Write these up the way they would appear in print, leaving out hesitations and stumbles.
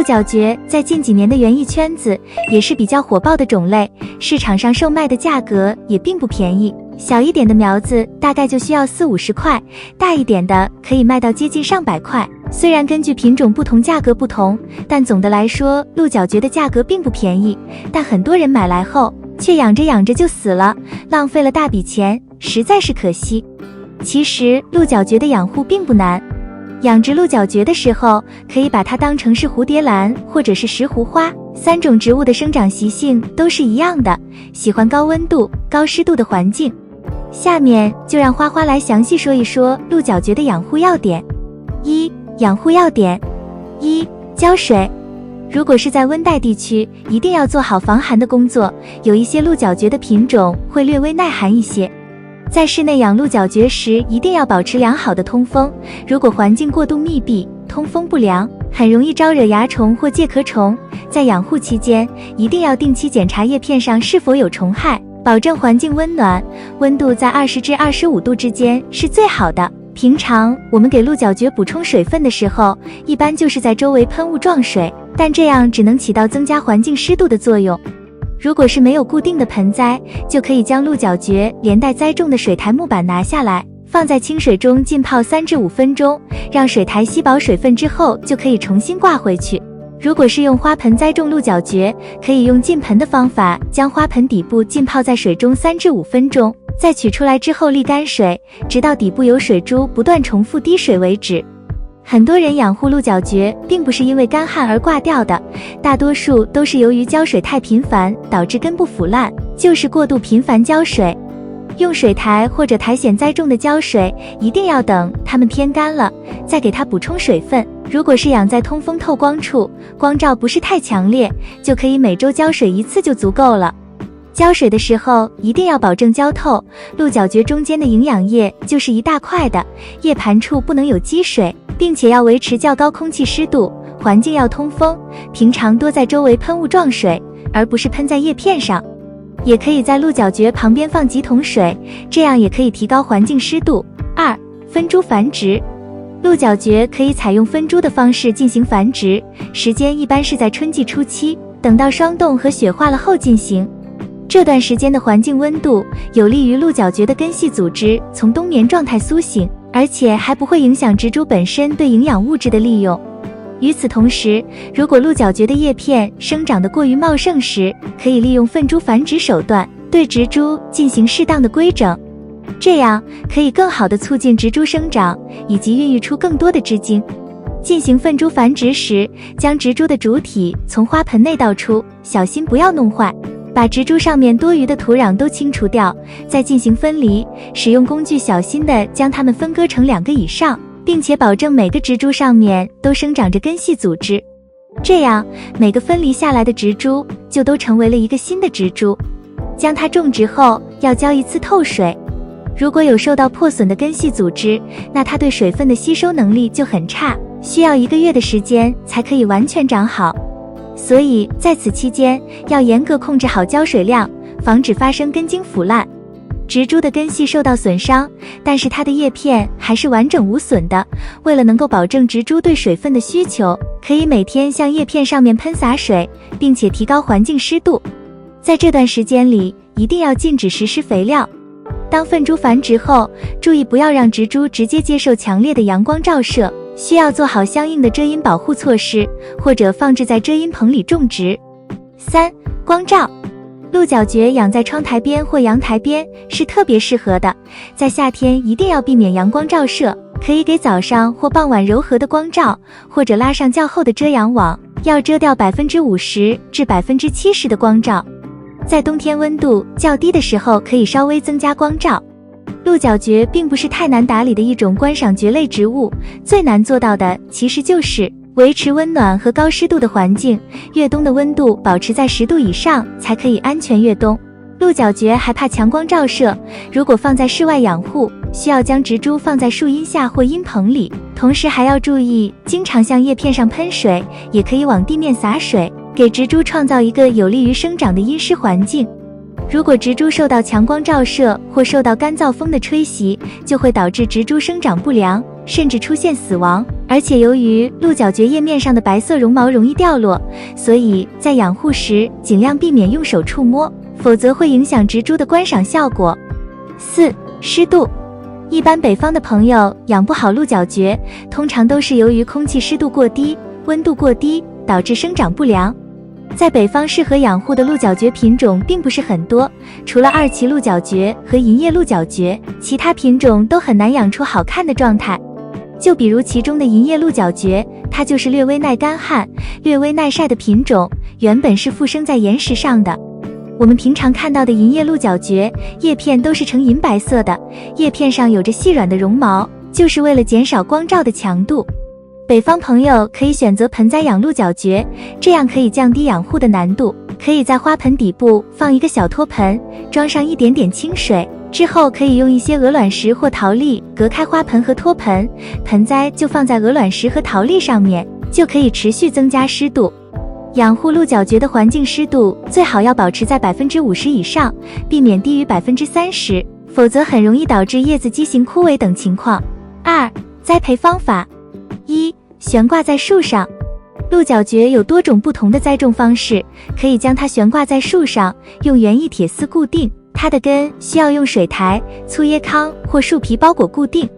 鹿角蕨在近几年的园艺圈子也是比较火爆的种类，市场上售卖的价格也并不便宜。小一点的苗子大概就需要40-50块，大一点的可以卖到接近上百块。虽然根据品种不同价格不同，但总的来说鹿角蕨的价格并不便宜，但很多人买来后却养着养着就死了，浪费了大笔钱，实在是可惜。其实鹿角蕨的养护并不难，养殖鹿角蕨的时候，可以把它当成是蝴蝶兰或者是石斛花，3种植物的生长习性都是一样的，喜欢高温度、高湿度的环境。下面就让花花来详细说一说鹿角蕨的养护要点。1、养护要点。1、浇水。如果是在温带地区，一定要做好防寒的工作，有一些鹿角蕨的品种会略微耐寒一些。在室内养鹿角蕨时，一定要保持良好的通风，如果环境过度密闭，通风不良，很容易招惹蚜虫或介壳虫。在养护期间，一定要定期检查叶片上是否有虫害，保证环境温暖，温度在20至25度之间是最好的。平常我们给鹿角蕨补充水分的时候，一般就是在周围喷雾状水，但这样只能起到增加环境湿度的作用。如果是没有固定的盆栽，就可以将鹿角蕨连带栽种的水苔木板拿下来，放在清水中浸泡3至5分钟，让水苔吸饱水分之后就可以重新挂回去。如果是用花盆栽种鹿角蕨，可以用浸盆的方法，将花盆底部浸泡在水中3至5分钟，再取出来之后沥干水，直到底部有水珠不断重复滴水为止。很多人养护鹿角蕨并不是因为干旱而挂掉的，大多数都是由于浇水太频繁导致根部腐烂，就是过度频繁浇水。用水苔或者苔藓栽种的浇水，一定要等它们偏干了，再给它补充水分。如果是养在通风透光处，光照不是太强烈，就可以每周浇水1次就足够了。浇水的时候一定要保证浇透，鹿角蕨中间的营养液就是一大块的，叶盘处不能有积水，并且要维持较高空气湿度，环境要通风。平常多在周围喷雾状水，而不是喷在叶片上。也可以在鹿角蕨旁边放几桶水，这样也可以提高环境湿度。2、分株繁殖。鹿角蕨可以采用分株的方式进行繁殖，时间一般是在春季初期，等到霜冻和雪化了后进行。这段时间的环境温度有利于鹿角蕨的根系组织从冬眠状态苏醒，而且还不会影响植株本身对营养物质的利用。与此同时，如果鹿角蕨的叶片生长得过于茂盛时，可以利用分株繁殖手段对植株进行适当的规整，这样可以更好地促进植株生长，以及孕育出更多的枝茎。进行分株繁殖时，将植株的主体从花盆内倒出，小心不要弄坏，把植株上面多余的土壤都清除掉，再进行分离，使用工具小心地将它们分割成2个以上，并且保证每个植株上面都生长着根系组织，这样每个分离下来的植株就都成为了一个新的植株。将它种植后要浇1次透水，如果有受到破损的根系组织，那它对水分的吸收能力就很差，需要1个月的时间才可以完全长好。所以在此期间要严格控制好浇水量，防止发生根茎腐烂。植株的根系受到损伤，但是它的叶片还是完整无损的。为了能够保证植株对水分的需求，可以每天向叶片上面喷洒水，并且提高环境湿度。在这段时间里，一定要禁止实施肥料。当分株繁殖后，注意不要让植株直接接受强烈的阳光照射，需要做好相应的遮阴保护措施，或者放置在遮阴棚里种植。3、光照。鹿角蕨养在窗台边或阳台边是特别适合的，在夏天一定要避免阳光照射，可以给早上或傍晚柔和的光照，或者拉上较厚的遮阳网，要遮掉50%至70%的光照。在冬天温度较低的时候，可以稍微增加光照。鹿角蕨并不是太难打理的一种观赏蕨类植物，最难做到的其实就是维持温暖和高湿度的环境，越冬的温度保持在10度以上才可以安全越冬。鹿角蕨还怕强光照射，如果放在室外养护，需要将植株放在树荫下或阴棚里，同时还要注意经常向叶片上喷水，也可以往地面洒水，给植株创造一个有利于生长的阴湿环境。如果植株受到强光照射或受到干燥风的吹袭，就会导致植株生长不良，甚至出现死亡。而且由于鹿角蕨叶面上的白色绒毛容易掉落，所以在养护时尽量避免用手触摸，否则会影响植株的观赏效果。4. 湿度。一般北方的朋友养不好鹿角蕨，通常都是由于空气湿度过低、温度过低，导致生长不良。在北方适合养护的鹿角蕨品种并不是很多，除了二旗鹿角蕨和银叶鹿角蕨，其他品种都很难养出好看的状态。就比如其中的银叶鹿角蕨，它就是略微耐干旱、略微耐晒的品种，原本是附生在岩石上的。我们平常看到的银叶鹿角蕨，叶片都是呈银白色的，叶片上有着细软的绒毛，就是为了减少光照的强度。北方朋友可以选择盆栽养鹿角蕨，这样可以降低养护的难度。可以在花盆底部放一个小托盆，装上一点点清水，之后可以用一些鹅卵石或陶粒隔开花盆和托盆，盆栽就放在鹅卵石和陶粒上面，就可以持续增加湿度。养护鹿角蕨的环境湿度最好要保持在 50% 以上，避免低于 30%， 否则很容易导致叶子畸形枯萎等情况。2. 栽培方法。1. 悬挂在树上。鹿角蕨有多种不同的栽种方式，可以将它悬挂在树上，用园艺铁丝固定，它的根需要用水苔、粗叶糠或树皮包裹固定。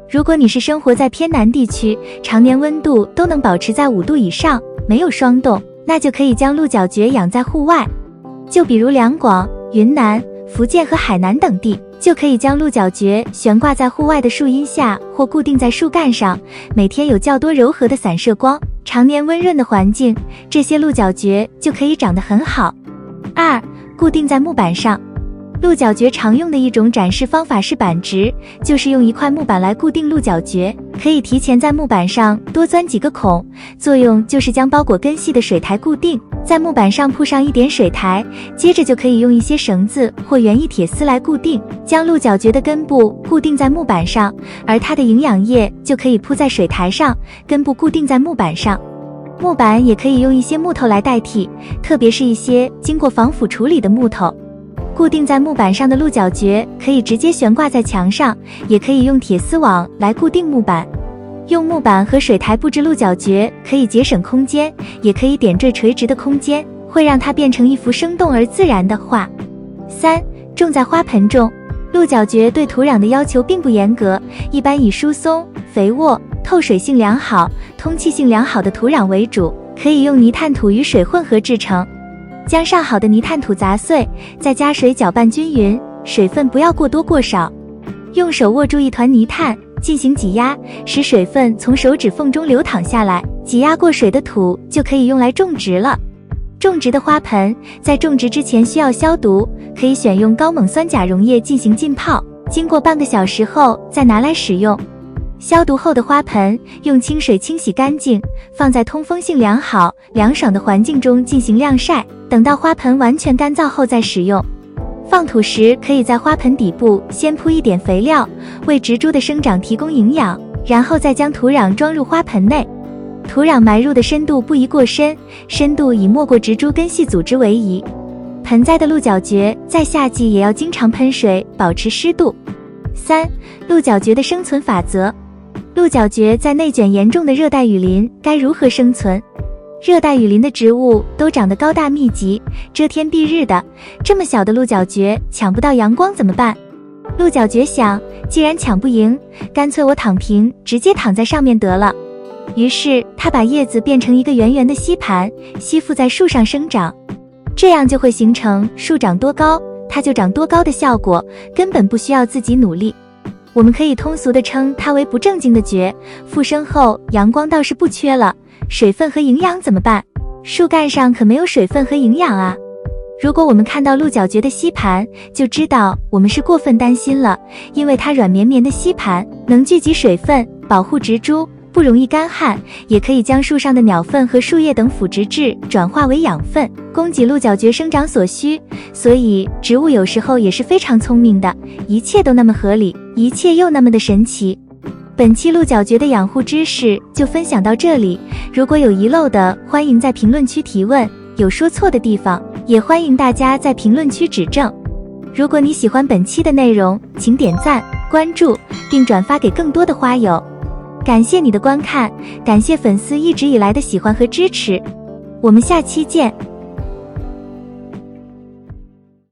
如果你是生活在偏南地区，常年温度都能保持在5度以上，没有霜冻，那就可以将鹿角蕨养在户外。就比如两广、云南、福建和海南等地，就可以将鹿角蕨悬挂在户外的树荫下或固定在树干上，每天有较多柔和的散射光，常年温润的环境，这些鹿角蕨就可以长得很好。2. 固定在木板上。鹿角蕨常用的一种展示方法是板植，就是用一块木板来固定鹿角蕨，可以提前在木板上多钻几个孔，作用就是将包裹根系的水苔固定，在木板上铺上一点水苔，接着就可以用一些绳子或园艺铁丝来固定，将鹿角蕨的根部固定在木板上，而它的营养液就可以铺在水苔上，根部固定在木板上。木板也可以用一些木头来代替，特别是一些经过防腐处理的木头。固定在木板上的鹿角蕨可以直接悬挂在墙上，也可以用铁丝网来固定木板。用木板和水苔布置鹿角蕨可以节省空间，也可以点缀垂直的空间，会让它变成一幅生动而自然的画。3. 种在花盆中。鹿角蕨对土壤的要求并不严格，一般以疏松、肥沃、透水性良好、通气性良好的土壤为主，可以用泥炭土与水混合制成。将上好的泥炭土砸碎，再加水搅拌均匀，水分不要过多过少。用手握住一团泥炭，进行挤压，使水分从手指缝中流淌下来，挤压过水的土就可以用来种植了。种植的花盆在种植之前需要消毒，可以选用高锰酸钾溶液进行浸泡，经过半个小时后再拿来使用。消毒后的花盆用清水清洗干净，放在通风性良好、凉爽的环境中进行晾晒，等到花盆完全干燥后再使用。放土时可以在花盆底部先铺一点肥料，为植株的生长提供营养，然后再将土壤装入花盆内。土壤埋入的深度不宜过深，深度以没过植株根系组织为宜。盆栽的鹿角蕨在夏季也要经常喷水，保持湿度。3. 鹿角蕨的生存法则。鹿角蕨在内卷严重的热带雨林该如何生存？热带雨林的植物都长得高大密集，遮天蔽日的，这么小的鹿角蕨抢不到阳光怎么办？鹿角蕨想，既然抢不赢，干脆我躺平，直接躺在上面得了。于是它把叶子变成一个圆圆的吸盘，吸附在树上生长，这样就会形成树长多高它就长多高的效果，根本不需要自己努力。我们可以通俗地称它为不正经的蕨。复生后阳光倒是不缺了，水分和营养怎么办？树干上可没有水分和营养啊。如果我们看到鹿角蕨的吸盘，就知道我们是过分担心了，因为它软绵绵的吸盘能聚集水分，保护植株不容易干旱，也可以将树上的鸟粪和树叶等腐殖质转化为养分，供给鹿角蕨生长所需。所以植物有时候也是非常聪明的，一切都那么合理，一切又那么的神奇。本期鹿角蕨的养护知识就分享到这里，如果有遗漏的，欢迎在评论区提问，有说错的地方，也欢迎大家在评论区指正。如果你喜欢本期的内容，请点赞、关注，并转发给更多的花友。感谢你的观看，感谢粉丝一直以来的喜欢和支持，我们下期见。